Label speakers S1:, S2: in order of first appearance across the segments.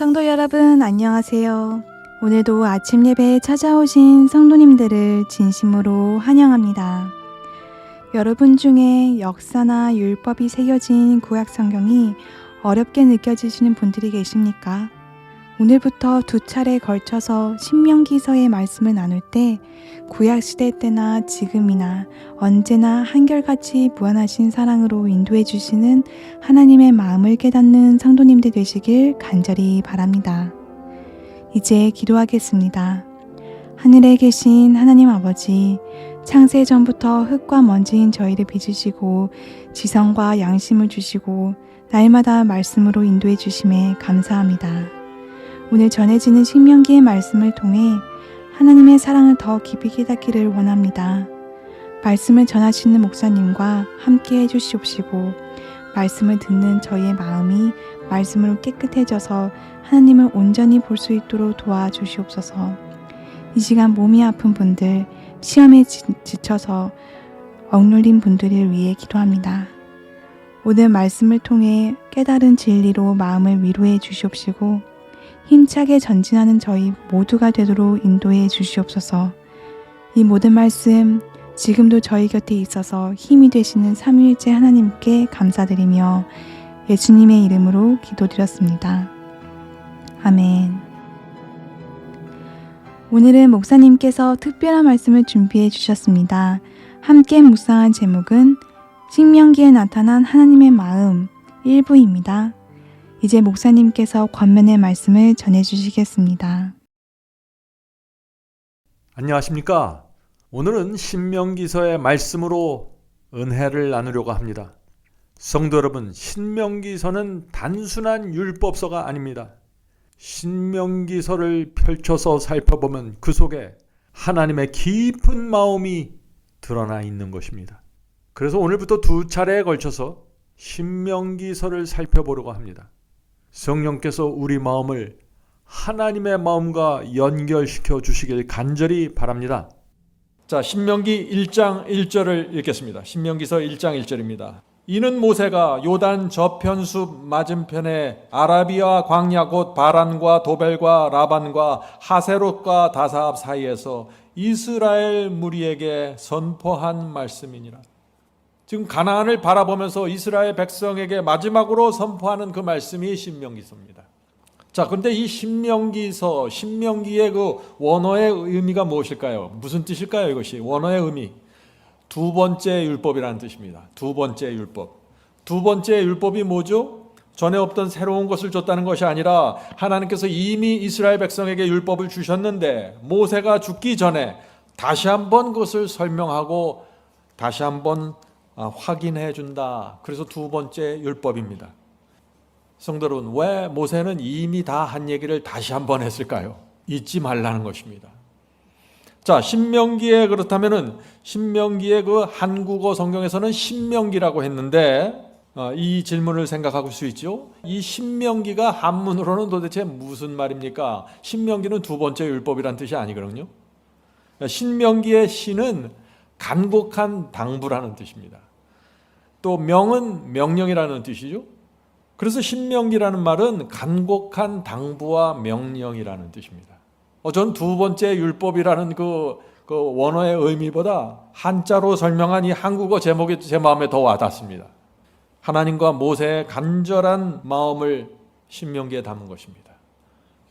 S1: 성도 여러분 안녕하세요. 오늘도 아침 예배에 찾아오신 성도님들을 진심으로 환영합니다. 여러분 중에 역사나 율법이 새겨진 구약 성경이 어렵게 느껴지시는 분들이 계십니까? 오늘부터 두 차례에 걸쳐서 신명기서의 말씀을 나눌 때 구약 시대 때나 지금이나 언제나 한결같이 무한하신 사랑으로 인도해 주시는 하나님의 마음을 깨닫는 성도님들 되시길 간절히 바랍니다. 이제 기도하겠습니다. 하늘에 계신 하나님 아버지, 창세 전부터 흙과 먼지인 저희를 빚으시고 지성과 양심을 주시고 날마다 말씀으로 인도해 주심에 감사합니다. 오늘 전해지는 신명기의 말씀을 통해 하나님의 사랑을 더 깊이 깨닫기를 원합니다. 말씀을 전하시는 목사님과 함께 해주시옵시고 말씀을 듣는 저희의 마음이 말씀으로 깨끗해져서 하나님을 온전히 볼 수 있도록 도와주시옵소서. 이 시간 몸이 아픈 분들, 시험에 지쳐서 억눌린 분들을 위해 기도합니다. 오늘 말씀을 통해 깨달은 진리로 마음을 위로해 주시옵시고 힘차게 전진하는 저희 모두가 되도록 인도해 주시옵소서. 이 모든 말씀 지금도 저희 곁에 있어서 힘이 되시는 삼위일체 하나님께 감사드리며 예수님의 이름으로 기도드렸습니다. 아멘. 오늘은 목사님께서 특별한 말씀을 준비해 주셨습니다. 함께 묵상한 제목은 신명기에 나타난 하나님의 마음 1부입니다. 이제 목사님께서 권면의 말씀을 전해주시겠습니다.
S2: 안녕하십니까? 오늘은 신명기서의 말씀으로 은혜를 나누려고 합니다. 성도 여러분, 신명기서는 단순한 율법서가 아닙니다. 신명기서를 펼쳐서 살펴보면 그 속에 하나님의 깊은 마음이 드러나 있는 것입니다. 그래서 오늘부터 두 차례에 걸쳐서 신명기서를 살펴보려고 합니다. 성령께서 우리 마음을 하나님의 마음과 연결시켜 주시길 간절히 바랍니다.
S3: 자, 신명기 1장 1절을 읽겠습니다. 신명기서 1장 1절입니다. 이는 모세가 요단 저편숲 맞은편에 아라비아 광야 곧 바란과 도벨과 라반과 하세롯과 다사압 사이에서 이스라엘 무리에게 선포한 말씀이니라. 지금 가나안을 바라보면서 이스라엘 백성에게 마지막으로 선포하는 그 말씀이 신명기서입니다. 자, 그런데 이 신명기의 그 원어의 의미가 무엇일까요? 무슨 뜻일까요? 이것이 원어의 의미. 두 번째 율법이라는 뜻입니다. 두 번째 율법. 두 번째 율법이 뭐죠? 전에 없던 새로운 것을 줬다는 것이 아니라 하나님께서 이미 이스라엘 백성에게 율법을 주셨는데 모세가 죽기 전에 다시 한번 그것을 설명하고 다시 한번 확인해 준다. 그래서 두 번째 율법입니다. 성도 여러분, 왜 모세는 이미 다 한 얘기를 다시 한번 했을까요? 잊지 말라는 것입니다. 자, 신명기에 그렇다면은 신명기의 그 한국어 성경에서는 신명기라고 했는데 이 질문을 생각할 수 있죠. 이 신명기가 한문으로는 도대체 무슨 말입니까? 신명기는 두 번째 율법이란 뜻이 아니거든요. 신명기의 신은 간곡한 당부라는 뜻입니다. 또 명은 명령이라는 뜻이죠. 그래서 신명기라는 말은 간곡한 당부와 명령이라는 뜻입니다. 저는 두 번째 율법이라는 그 원어의 의미보다 한자로 설명한 이 한국어 제목이 제 마음에 더 와닿습니다. 하나님과 모세의 간절한 마음을 신명기에 담은 것입니다.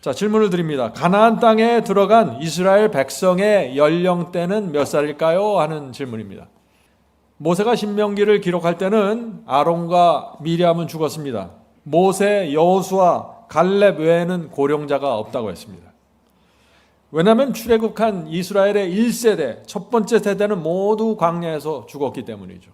S3: 자, 질문을 드립니다. 가나안 땅에 들어간 이스라엘 백성의 연령대는 몇 살일까요? 하는 질문입니다. 모세가 신명기를 기록할 때는 아론과 미리암은 죽었습니다. 모세, 여호수아, 갈렙 외에는 고령자가 없다고 했습니다. 왜냐하면 출애굽한 이스라엘의 1세대, 첫 번째 세대는 모두 광야에서 죽었기 때문이죠.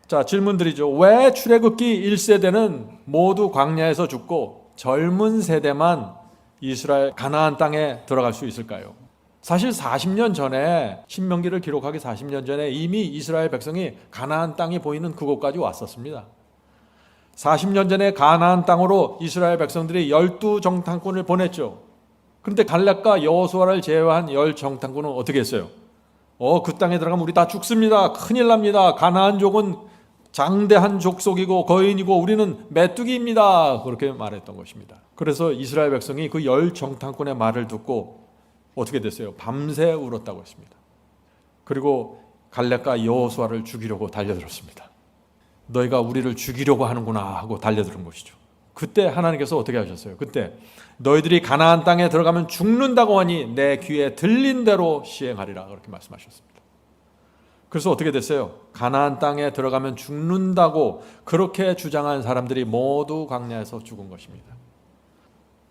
S3: 자, 질문 드리죠. 왜 출애굽기 1세대는 모두 광야에서 죽고 젊은 세대만 이스라엘 가나안 땅에 들어갈 수 있을까요? 사실 40년 전에 신명기를 기록하기 40년 전에 이미 이스라엘 백성이 가나안 땅이 보이는 그곳까지 왔었습니다. 40년 전에 가나안 땅으로 이스라엘 백성들이 12정탐꾼을 보냈죠. 그런데 갈렙과 여호수아를 제외한 10정탐꾼은 어떻게 했어요? 그 땅에 들어가면 우리 다 죽습니다. 큰일 납니다. 가나안족은 장대한 족속이고 거인이고 우리는 메뚜기입니다. 그렇게 말했던 것입니다. 그래서 이스라엘 백성이 그 열 정탐꾼의 말을 듣고 어떻게 됐어요? 밤새 울었다고 했습니다. 그리고 갈렙과 여호수아를 죽이려고 달려들었습니다. 너희가 우리를 죽이려고 하는구나 하고 달려드는 것이죠. 그때 하나님께서 어떻게 하셨어요? 그때 너희들이 가나안 땅에 들어가면 죽는다고 하니 내 귀에 들린 대로 시행하리라 그렇게 말씀하셨습니다. 그래서 어떻게 됐어요? 가나안 땅에 들어가면 죽는다고 그렇게 주장한 사람들이 모두 광야에서 죽은 것입니다.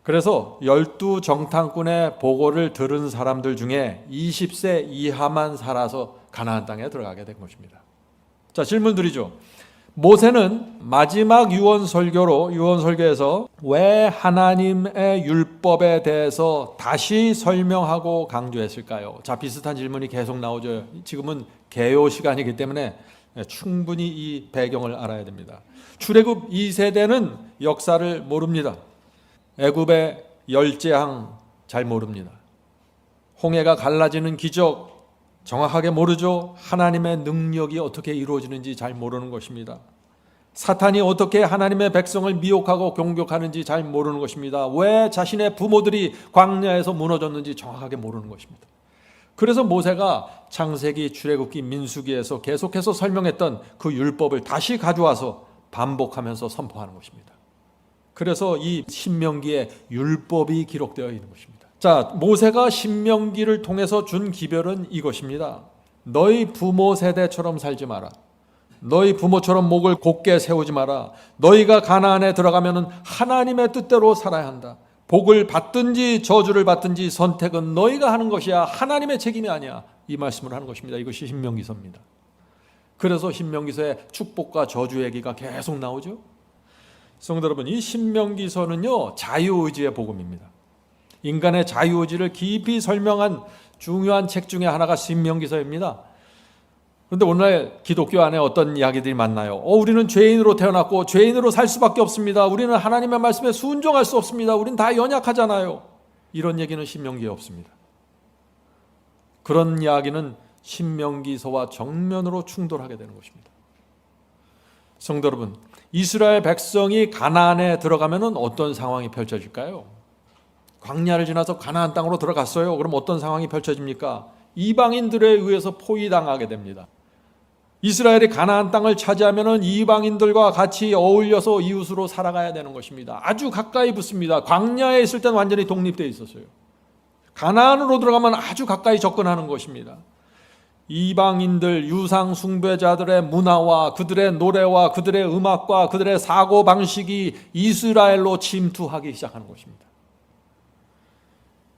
S3: 그래서 12 정탐꾼의 보고를 들은 사람들 중에 20세 이하만 살아서 가나안 땅에 들어가게 된 것입니다. 자, 질문 드리죠. 모세는 마지막 유언설교에서 왜 하나님의 율법에 대해서 다시 설명하고 강조했을까요? 자, 비슷한 질문이 계속 나오죠. 지금은 개요 시간이기 때문에 충분히 이 배경을 알아야 됩니다. 출애굽 2세대는 역사를 모릅니다. 애굽의 열재앙 잘 모릅니다. 홍해가 갈라지는 기적 정확하게 모르죠. 하나님의 능력이 어떻게 이루어지는지 잘 모르는 것입니다. 사탄이 어떻게 하나님의 백성을 미혹하고 공격하는지 잘 모르는 것입니다. 왜 자신의 부모들이 광야에서 무너졌는지 정확하게 모르는 것입니다. 그래서 모세가 창세기, 출애굽기, 민수기에서 계속해서 설명했던 그 율법을 다시 가져와서 반복하면서 선포하는 것입니다. 그래서 이 신명기에 율법이 기록되어 있는 것입니다. 자, 모세가 신명기를 통해서 준 기별은 이것입니다. 너희 부모 세대처럼 살지 마라. 너희 부모처럼 목을 곧게 세우지 마라. 너희가 가나안에 들어가면 하나님의 뜻대로 살아야 한다. 복을 받든지 저주를 받든지 선택은 너희가 하는 것이야. 하나님의 책임이 아니야. 이 말씀을 하는 것입니다. 이것이 신명기서입니다. 그래서 신명기서에 축복과 저주 얘기가 계속 나오죠. 성도 여러분, 이 신명기서는요, 자유의지의 복음입니다. 인간의 자유의지를 깊이 설명한 중요한 책 중에 하나가 신명기서입니다. 그런데 오늘날 기독교 안에 어떤 이야기들이 많나요? 우리는 죄인으로 태어났고 죄인으로 살 수밖에 없습니다. 우리는 하나님의 말씀에 순종할 수 없습니다. 우리는 다 연약하잖아요. 이런 얘기는 신명기에 없습니다. 그런 이야기는 신명기서와 정면으로 충돌하게 되는 것입니다. 성도 여러분, 이스라엘 백성이 가나안에 들어가면 어떤 상황이 펼쳐질까요? 광야를 지나서 가나안 땅으로 들어갔어요. 그럼 어떤 상황이 펼쳐집니까? 이방인들에 의해서 포위당하게 됩니다. 이스라엘이 가나안 땅을 차지하면 이방인들과 같이 어울려서 이웃으로 살아가야 되는 것입니다. 아주 가까이 붙습니다. 광야에 있을 때는 완전히 독립되어 있었어요. 가나안으로 들어가면 아주 가까이 접근하는 것입니다. 이방인들, 유상 숭배자들의 문화와 그들의 노래와 그들의 음악과 그들의 사고방식이 이스라엘로 침투하기 시작하는 것입니다.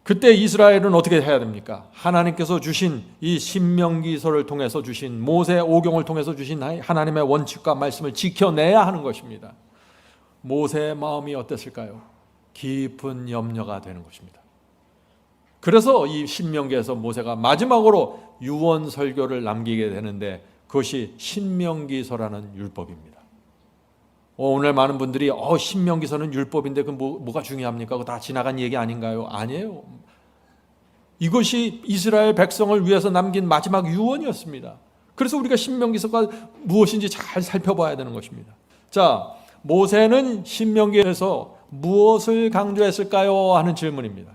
S3: 그때 이스라엘은 어떻게 해야 됩니까? 하나님께서 주신 이 신명기서를 통해서 주신 모세 오경을 통해서 주신 하나님의 원칙과 말씀을 지켜내야 하는 것입니다. 모세의 마음이 어땠을까요? 깊은 염려가 되는 것입니다. 그래서 이 신명기에서 모세가 마지막으로 유언 설교를 남기게 되는데 그것이 신명기서라는 율법입니다. 오늘 많은 분들이 신명기서는 율법인데 그 뭐가 중요합니까? 그거 다 지나간 얘기 아닌가요? 아니에요. 이것이 이스라엘 백성을 위해서 남긴 마지막 유언이었습니다. 그래서 우리가 신명기서가 무엇인지 잘 살펴봐야 되는 것입니다. 자, 모세는 신명기에서 무엇을 강조했을까요? 하는 질문입니다.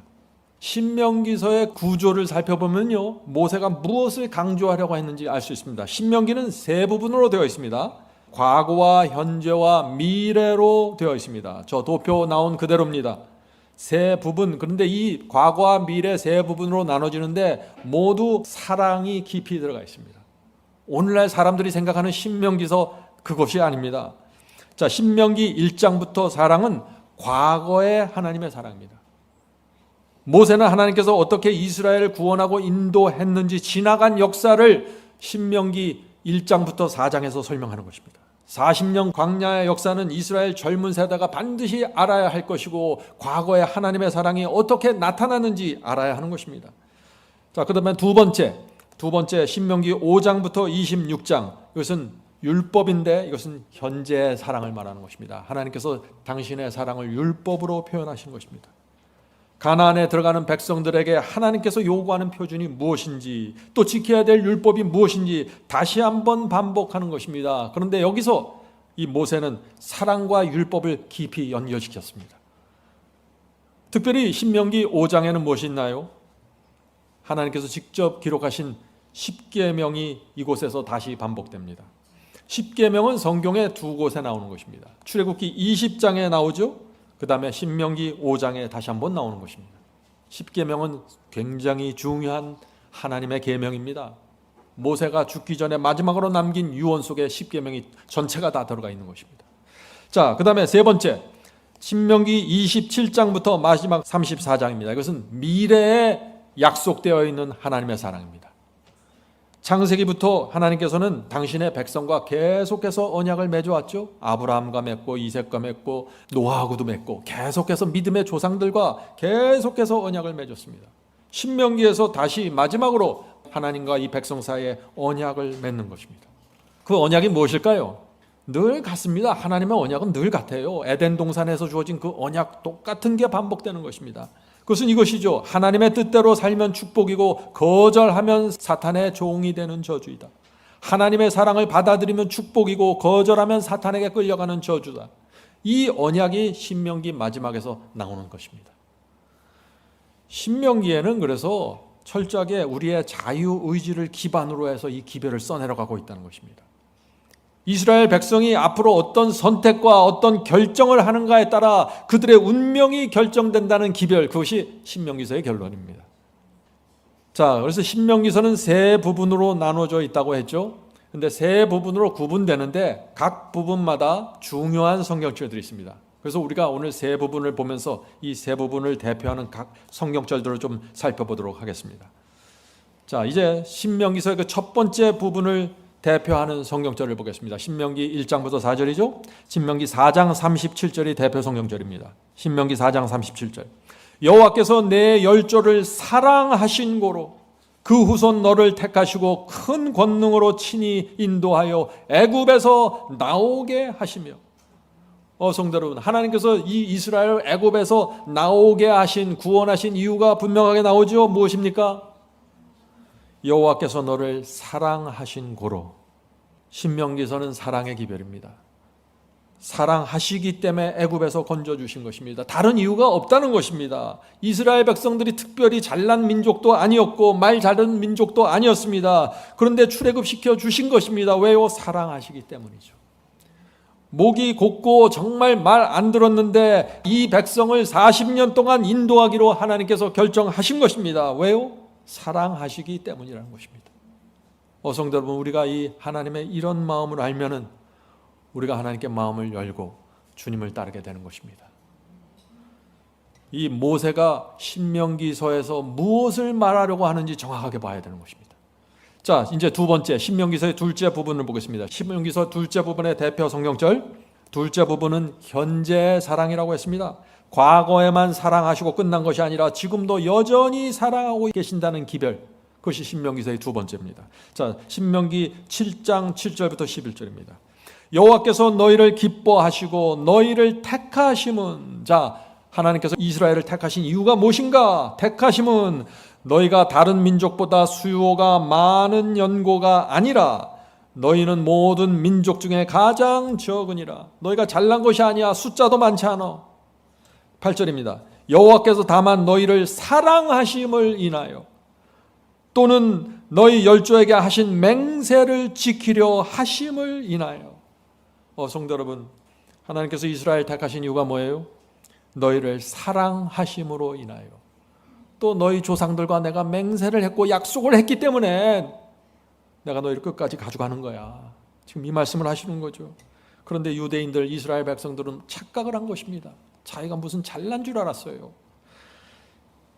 S3: 신명기서의 구조를 살펴보면요, 모세가 무엇을 강조하려고 했는지 알 수 있습니다. 신명기는 세 부분으로 되어 있습니다. 과거와 현재와 미래로 되어 있습니다. 저 도표 나온 그대로입니다. 세 부분. 그런데 이 과거와 미래 세 부분으로 나눠지는데 모두 사랑이 깊이 들어가 있습니다. 오늘날 사람들이 생각하는 신명기서 그것이 아닙니다. 자, 신명기 1장부터 사랑은 과거의 하나님의 사랑입니다. 모세는 하나님께서 어떻게 이스라엘을 구원하고 인도했는지 지나간 역사를 신명기 1장부터 4장에서 설명하는 것입니다. 40년 광야의 역사는 이스라엘 젊은 세대가 반드시 알아야 할 것이고 과거의 하나님의 사랑이 어떻게 나타나는지 알아야 하는 것입니다. 자, 그다음에 두 번째 신명기 5장부터 26장, 이것은 율법인데 이것은 현재의 사랑을 말하는 것입니다. 하나님께서 당신의 사랑을 율법으로 표현하신 것입니다. 가나안에 들어가는 백성들에게 하나님께서 요구하는 표준이 무엇인지, 또 지켜야 될 율법이 무엇인지 다시 한번 반복하는 것입니다. 그런데 여기서 이 모세는 사랑과 율법을 깊이 연결시켰습니다. 특별히 신명기 5장에는 무엇이 있나요? 하나님께서 직접 기록하신 10계명이 이곳에서 다시 반복됩니다. 10계명은 성경에 두 곳에 나오는 것입니다. 출애굽기 20장에 나오죠. 그 다음에 신명기 5장에 다시 한번 나오는 것입니다. 10계명은 굉장히 중요한 하나님의 계명입니다. 모세가 죽기 전에 마지막으로 남긴 유언 속에 10계명이 전체가 다 들어가 있는 것입니다. 자, 그 다음에 세 번째, 신명기 27장부터 마지막 34장입니다. 이것은 미래에 약속되어 있는 하나님의 사랑입니다. 창세기부터 하나님께서는 당신의 백성과 계속해서 언약을 맺어왔죠. 아브라함과 맺고 이삭과 맺고 노아하고도 맺고 계속해서 믿음의 조상들과 계속해서 언약을 맺었습니다. 신명기에서 다시 마지막으로 하나님과 이 백성 사이에 언약을 맺는 것입니다. 그 언약이 무엇일까요? 늘 같습니다. 하나님의 언약은 늘 같아요. 에덴 동산에서 주어진 그 언약 똑같은 게 반복되는 것입니다. 그것은 이것이죠. 하나님의 뜻대로 살면 축복이고 거절하면 사탄의 종이 되는 저주이다. 하나님의 사랑을 받아들이면 축복이고 거절하면 사탄에게 끌려가는 저주다. 이 언약이 신명기 마지막에서 나오는 것입니다. 신명기에는 그래서 철저하게 우리의 자유의지를 기반으로 해서 이 기별을 써내려가고 있다는 것입니다. 이스라엘 백성이 앞으로 어떤 선택과 어떤 결정을 하는가에 따라 그들의 운명이 결정된다는 기별, 그것이 신명기서의 결론입니다. 자, 그래서 신명기서는 세 부분으로 나눠져 있다고 했죠. 근데 세 부분으로 구분되는데 각 부분마다 중요한 성경절들이 있습니다. 그래서 우리가 오늘 세 부분을 보면서 이 세 부분을 대표하는 각 성경절들을 좀 살펴보도록 하겠습니다. 자, 이제 신명기서의 그 첫 번째 부분을 대표하는 성경절을 보겠습니다. 신명기 1장부터 4절이죠. 신명기 4장 37절이 대표 성경절입니다. 신명기 4장 37절. 여호와께서 내 열조를 사랑하신 고로 그 후손 너를 택하시고 큰 권능으로 친히 인도하여 애굽에서 나오게 하시며. 성도 여러분, 하나님께서 이 이스라엘을 애굽에서 나오게 하신, 구원하신 이유가 분명하게 나오죠. 무엇입니까? 여호와께서 너를 사랑하신 고로. 신명기서는 사랑의 기별입니다. 사랑하시기 때문에 애굽에서 건져주신 것입니다. 다른 이유가 없다는 것입니다. 이스라엘 백성들이 특별히 잘난 민족도 아니었고 말 잘하는 민족도 아니었습니다. 그런데 출애굽시켜 주신 것입니다. 왜요? 사랑하시기 때문이죠. 목이 곧고 정말 말 안 들었는데 이 백성을 40년 동안 인도하기로 하나님께서 결정하신 것입니다. 왜요? 사랑하시기 때문이라는 것입니다. 성도 여러분, 우리가 이 하나님의 이런 마음을 알면은 우리가 하나님께 마음을 열고 주님을 따르게 되는 것입니다. 이 모세가 신명기서에서 무엇을 말하려고 하는지 정확하게 봐야 되는 것입니다. 자, 이제 두 번째, 신명기서의 둘째 부분을 보겠습니다. 신명기서 둘째 부분의 대표 성경절, 둘째 부분은 현재의 사랑이라고 했습니다. 과거에만 사랑하시고 끝난 것이 아니라 지금도 여전히 사랑하고 계신다는 기별, 그것이 신명기서의 두 번째입니다. 자, 신명기 7장 7절부터 11절입니다. 여호와께서 너희를 기뻐하시고 너희를 택하심은, 자, 하나님께서 이스라엘을 택하신 이유가 무엇인가? 택하심은 너희가 다른 민족보다 수요가 많은 연고가 아니라 너희는 모든 민족 중에 가장 적으니라. 너희가 잘난 것이 아니야. 숫자도 많지 않아. 8절입니다. 여호와께서 다만 너희를 사랑하심을 인하여 또는 너희 열조에게 하신 맹세를 지키려 하심을 인하여. 성도 여러분, 하나님께서 이스라엘 택하신 이유가 뭐예요? 너희를 사랑하심으로 인하여. 또 너희 조상들과 내가 맹세를 했고 약속을 했기 때문에 내가 너희를 끝까지 가져가는 거야. 지금 이 말씀을 하시는 거죠. 그런데 유대인들, 이스라엘 백성들은 착각을 한 것입니다. 자기가 무슨 잘난 줄 알았어요.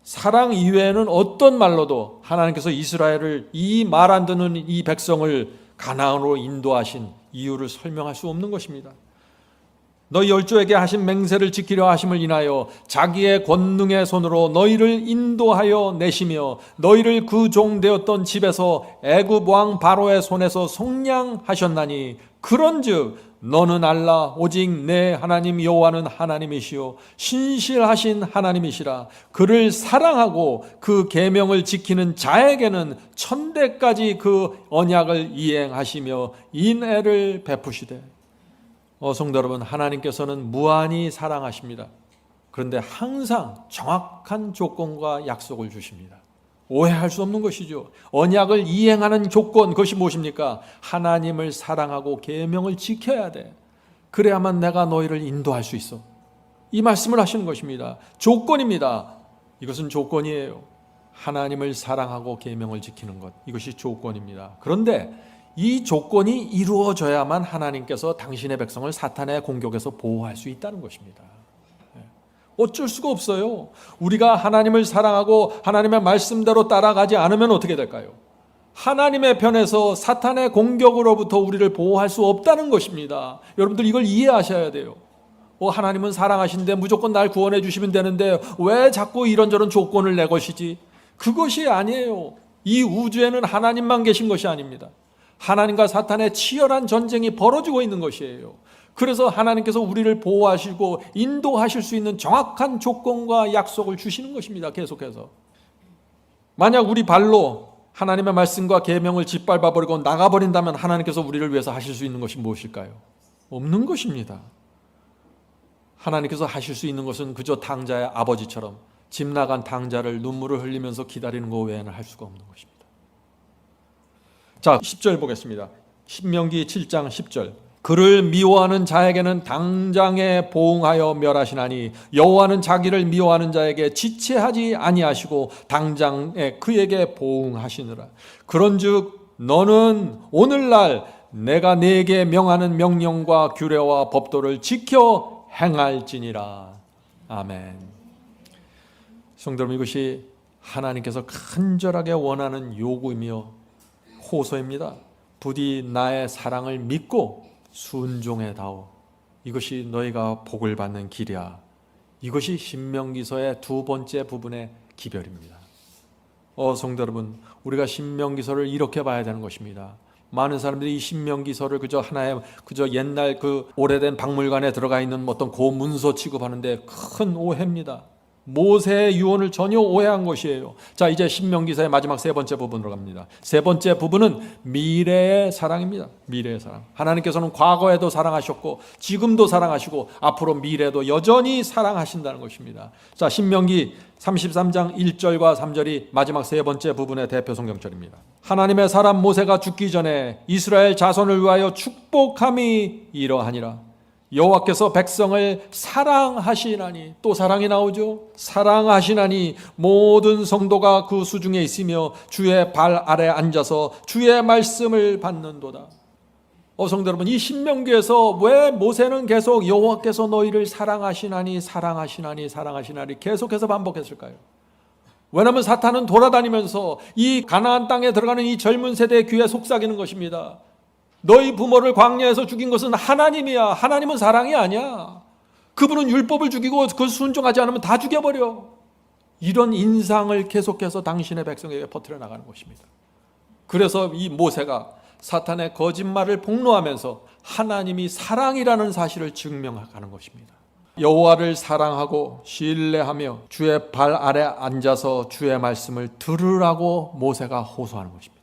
S3: 사랑 이외에는 어떤 말로도 하나님께서 이스라엘을, 이 말 안 듣는 이 백성을 가나안으로 인도하신 이유를 설명할 수 없는 것입니다. 너희 열조에게 하신 맹세를 지키려 하심을 인하여 자기의 권능의 손으로 너희를 인도하여 내시며 너희를 그 종 되었던 집에서 애굽 왕 바로의 손에서 속량하셨나니 그런즉 너는 알라 오직 내 하나님 여호와는 하나님이시요 신실하신 하나님이시라. 그를 사랑하고 그 계명을 지키는 자에게는 천대까지 그 언약을 이행하시며 인애를 베푸시되. 성도 여러분, 하나님께서는 무한히 사랑하십니다. 그런데 항상 정확한 조건과 약속을 주십니다. 오해할 수 없는 것이죠. 언약을 이행하는 조건, 그것이 무엇입니까? 하나님을 사랑하고 계명을 지켜야 돼. 그래야만 내가 너희를 인도할 수 있어. 이 말씀을 하시는 것입니다. 조건입니다. 이것은 조건이에요. 하나님을 사랑하고 계명을 지키는 것, 이것이 조건입니다. 그런데 이 조건이 이루어져야만 하나님께서 당신의 백성을 사탄의 공격에서 보호할 수 있다는 것입니다. 어쩔 수가 없어요. 우리가 하나님을 사랑하고 하나님의 말씀대로 따라가지 않으면 어떻게 될까요? 하나님의 편에서 사탄의 공격으로부터 우리를 보호할 수 없다는 것입니다. 여러분들 이걸 이해하셔야 돼요. 하나님은 사랑하신데 무조건 날 구원해 주시면 되는데 왜 자꾸 이런저런 조건을 내것이지? 그것이 아니에요. 이 우주에는 하나님만 계신 것이 아닙니다. 하나님과 사탄의 치열한 전쟁이 벌어지고 있는 것이에요. 그래서 하나님께서 우리를 보호하시고 인도하실 수 있는 정확한 조건과 약속을 주시는 것입니다. 계속해서. 만약 우리 발로 하나님의 말씀과 계명을 짓밟아 버리고 나가버린다면 하나님께서 우리를 위해서 하실 수 있는 것이 무엇일까요? 없는 것입니다. 하나님께서 하실 수 있는 것은 그저 당자의 아버지처럼 집 나간 당자를 눈물을 흘리면서 기다리는 것 외에는 할 수가 없는 것입니다. 자, 10절 보겠습니다. 신명기 7장 10절. 그를 미워하는 자에게는 당장에 보응하여 멸하시나니 여호와는 자기를 미워하는 자에게 지체하지 아니하시고 당장에 그에게 보응하시느라. 그런즉 너는 오늘날 내가 네게 명하는 명령과 규례와 법도를 지켜 행할지니라. 아멘. 성도 여러분, 이것이 하나님께서 간절하게 원하는 요구이며 호소입니다. 부디 나의 사랑을 믿고 순종해다오. 이것이 너희가 복을 받는 길이야. 이것이 신명기서의 두 번째 부분의 기별입니다. 성도 여러분, 우리가 신명기서를 이렇게 봐야 되는 것입니다. 많은 사람들이 이 신명기서를 그저 옛날 그 오래된 박물관에 들어가 있는 어떤 고문서 취급하는데 큰 오해입니다. 모세의 유언을 전혀 오해한 것이에요. 자, 이제 신명기서의 마지막 세 번째 부분으로 갑니다. 세 번째 부분은 미래의 사랑입니다. 미래의 사랑. 하나님께서는 과거에도 사랑하셨고 지금도 사랑하시고 앞으로 미래도 여전히 사랑하신다는 것입니다. 자, 신명기 33장 1절과 3절이 마지막 세 번째 부분의 대표 성경절입니다. 하나님의 사람 모세가 죽기 전에 이스라엘 자손을 위하여 축복함이 이러하니라. 여호와께서 백성을 사랑하시나니, 또 사랑이 나오죠. 사랑하시나니 모든 성도가 그 수중에 있으며 주의 발 아래 앉아서 주의 말씀을 받는도다. 성도 여러분, 이 신명기에서 왜 모세는 계속 여호와께서 너희를 사랑하시나니 사랑하시나니 사랑하시나니 계속해서 반복했을까요? 왜냐하면 사탄은 돌아다니면서 이 가나안 땅에 들어가는 이 젊은 세대의 귀에 속삭이는 것입니다. 너희 부모를 광야에서 죽인 것은 하나님이야. 하나님은 사랑이 아니야. 그분은 율법을 죽이고 그 순종하지 않으면 다 죽여버려. 이런 인상을 계속해서 당신의 백성에게 퍼뜨려 나가는 것입니다. 그래서 이 모세가 사탄의 거짓말을 폭로하면서 하나님이 사랑이라는 사실을 증명하는 것입니다. 여호와를 사랑하고 신뢰하며 주의 발 아래 앉아서 주의 말씀을 들으라고 모세가 호소하는 것입니다.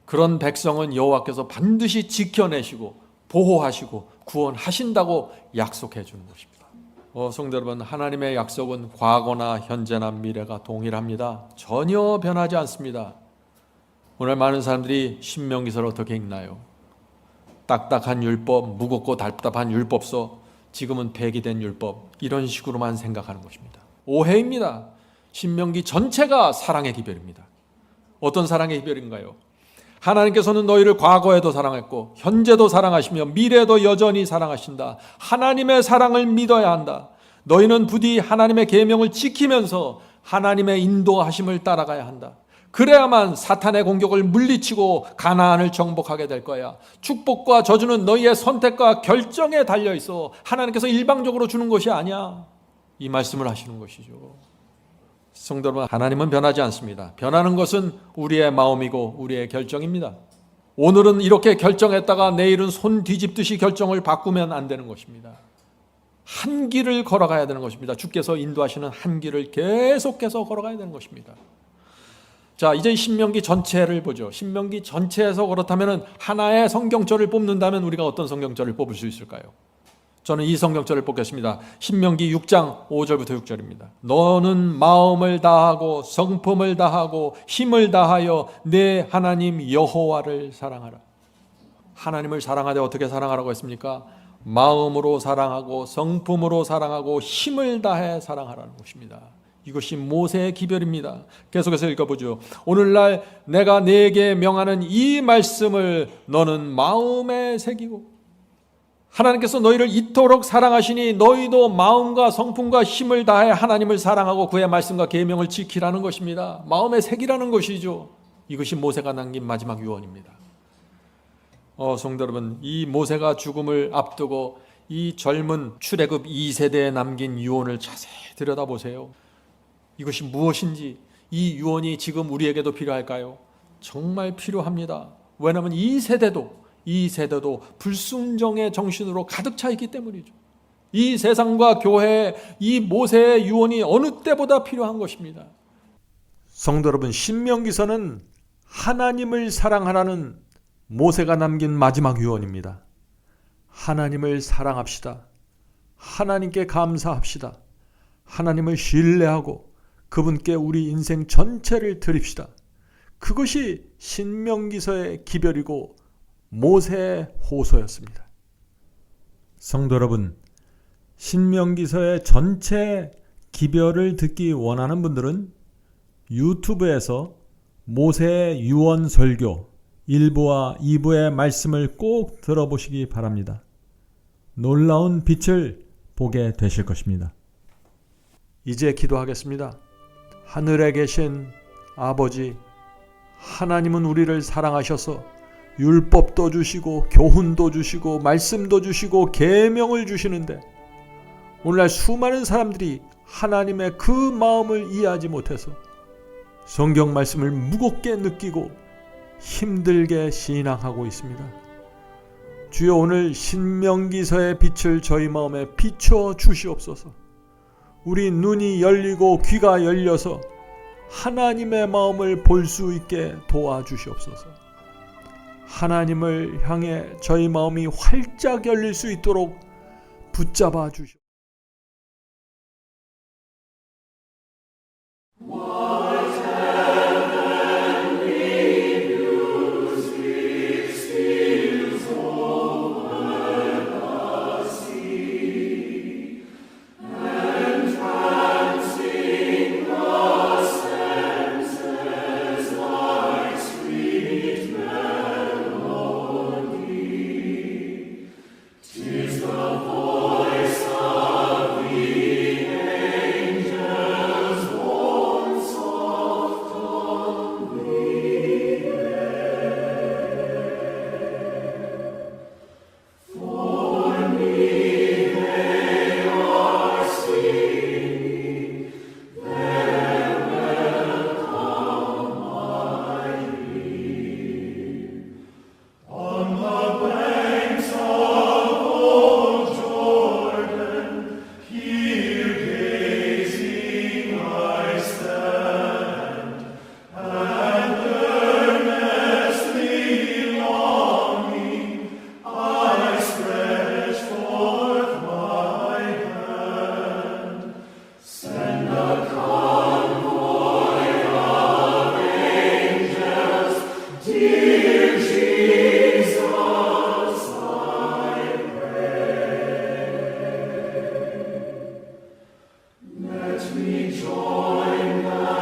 S3: 그런 백성은 여호와께서 반드시 지켜내시고 보호하시고 구원하신다고 약속해 주는 것입니다. 성도 여러분, 하나님의 약속은 과거나 현재나 미래가 동일합니다. 전혀 변하지 않습니다. 오늘 많은 사람들이 신명기서를 어떻게 읽나요? 딱딱한 율법, 무겁고 답답한 율법서, 지금은 폐기된 율법, 이런 식으로만 생각하는 것입니다. 오해입니다. 신명기 전체가 사랑의 기별입니다. 어떤 사랑의 기별인가요? 하나님께서는 너희를 과거에도 사랑했고 현재도 사랑하시며 미래도 여전히 사랑하신다. 하나님의 사랑을 믿어야 한다. 너희는 부디 하나님의 계명을 지키면서 하나님의 인도하심을 따라가야 한다. 그래야만 사탄의 공격을 물리치고 가나안을 정복하게 될 거야. 축복과 저주는 너희의 선택과 결정에 달려 있어. 하나님께서 일방적으로 주는 것이 아니야. 이 말씀을 하시는 것이죠. 성도 여러분, 하나님은 변하지 않습니다. 변하는 것은 우리의 마음이고 우리의 결정입니다. 오늘은 이렇게 결정했다가 내일은 손 뒤집듯이 결정을 바꾸면 안 되는 것입니다. 한 길을 걸어가야 되는 것입니다. 주께서 인도하시는 한 길을 계속해서 걸어가야 되는 것입니다. 자, 이제 신명기 전체를 보죠. 신명기 전체에서 그렇다면 하나의 성경절을 뽑는다면 우리가 어떤 성경절을 뽑을 수 있을까요? 저는 이 성경절을 뽑겠습니다. 신명기 6장 5절부터 6절입니다. 너는 마음을 다하고 성품을 다하고 힘을 다하여 내 하나님 여호와를 사랑하라. 하나님을 사랑하되 어떻게 사랑하라고 했습니까? 마음으로 사랑하고 성품으로 사랑하고 힘을 다해 사랑하라는 것입니다. 이것이 모세의 기별입니다. 계속해서 읽어보죠. 오늘날 내가 네게 명하는 이 말씀을 너는 마음에 새기고, 하나님께서 너희를 이토록 사랑하시니 너희도 마음과 성품과 힘을 다해 하나님을 사랑하고 그의 말씀과 계명을 지키라는 것입니다. 마음에 새기라는 것이죠. 이것이 모세가 남긴 마지막 유언입니다. 성도 여러분, 이 모세가 죽음을 앞두고 이 젊은 출애굽 2세대에 남긴 유언을 자세히 들여다보세요. 이것이 무엇인지, 이 유언이 지금 우리에게도 필요할까요? 정말 필요합니다. 왜냐하면 이 세대도 불순종의 정신으로 가득 차 있기 때문이죠. 이 세상과 교회에 이 모세의 유언이 어느 때보다 필요한 것입니다.
S2: 성도 여러분, 신명기서는 하나님을 사랑하라는 모세가 남긴 마지막 유언입니다. 하나님을 사랑합시다. 하나님께 감사합시다. 하나님을 신뢰하고 그분께 우리 인생 전체를 드립시다. 그것이 신명기서의 기별이고 모세의 호소였습니다. 성도 여러분, 신명기서의 전체 기별을 듣기 원하는 분들은 유튜브에서 모세의 유언 설교 1부와 2부의 말씀을 꼭 들어보시기 바랍니다. 놀라운 빛을 보게 되실 것입니다. 이제 기도하겠습니다. 하늘에 계신 아버지, 하나님은 우리를 사랑하셔서 율법도 주시고 교훈도 주시고 말씀도 주시고 계명을 주시는데, 오늘날 수많은 사람들이 하나님의 그 마음을 이해하지 못해서 성경 말씀을 무겁게 느끼고 힘들게 신앙하고 있습니다. 주여, 오늘 신명기서의 빛을 저희 마음에 비춰 주시옵소서. 우리 눈이 열리고 귀가 열려서 하나님의 마음을 볼 수 있게 도와주시옵소서. 하나님을 향해 저희 마음이 활짝 열릴 수 있도록 붙잡아 주시옵소서.
S4: Let me join the